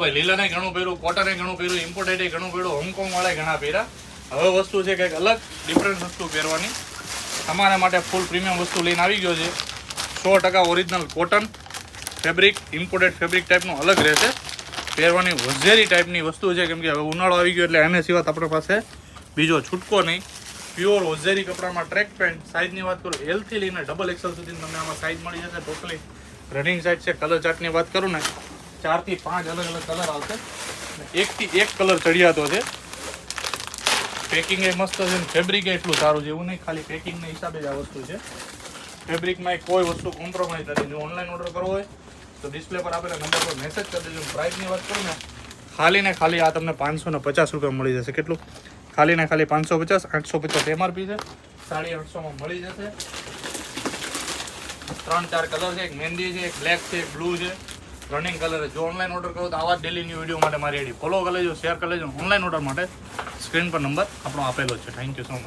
ભાઈ લીલાને ઘણું પહેર્યું, કોટને ઘણું પહેર્યું, ઇમ્પોર્ટેડ ઘણું પહેર્યું, હોંગકોંગ વાળા ઘણા પહેર્યા. હવે વસ્તુ છે કંઈક અલગ ડિફરન્ટ વસ્તુ પહેરવાની. તમારા માટે ફૂલ પ્રીમિયમ વસ્તુ લઈને આવી ગયો છે. 100% original cotton fabric, imported fabric ટાઈપનું અલગ રહેશે. પહેરવાની વઝેરી ટાઈપની વસ્તુ છે, કેમ કે હવે ઉનાળો આવી ગયો એટલે એને સિવાય આપણી પાસે બીજો છૂટકો નહીં. પ્યોર વઝેરી કપડામાં ટ્રેક પેન્ટ. સાઇઝની વાત કરું L થી લઈને XXL સુધી તમને આમાં સાઇઝ મળી જશે. ટોટલી રનિંગ સાઇઝ છે. કલર ચાર્ટની વાત કરું ને 4 થી 5 અલગ અલગ કલર આવશે. 1 થી 1 કલર ચડિયાતો છે. પેકિંગ એ મસ્ત છે, ફેબ્રિક એટલું સારું છે. એવું નહીં ખાલી પેકિંગના હિસાબે જ આ વસ્તુ છે. ફેબ્રિકમાં કોઈ વસ્તુ કોમ્પ્રોમાઇઝ નથી. જો ઓનલાઈન ઓર્ડર કરવો હોય તો ડિસ્પ્લે પર આપેલા નંબર પર મેસેજ કરી દેજો. પ્રાઇસની વાત કરું ને ખાલી ને ખાલી આ તમને 550 રૂપિયા મળી જશે. કેટલું? ખાલી ને ખાલી 550. 850 MRP છે. 850 મળી જશે. 3-4 કલર છે. એક મહેંદી છે, એક બ્લેક છે, એક બ્લુ છે. રનિંગ કલર છે. જો ઓનલાઈન ઓર્ડર કરો તો આવા જ ડેલી ન્યૂ વિડીયો માટે મારી આઈડી ફોલો કરી લેજો, શેર કરી લેજો. ઓનલાઈન ઓર્ડર માટે સ્ક્રીન પર નંબર આપણો આપેલો છે. Thank you so much.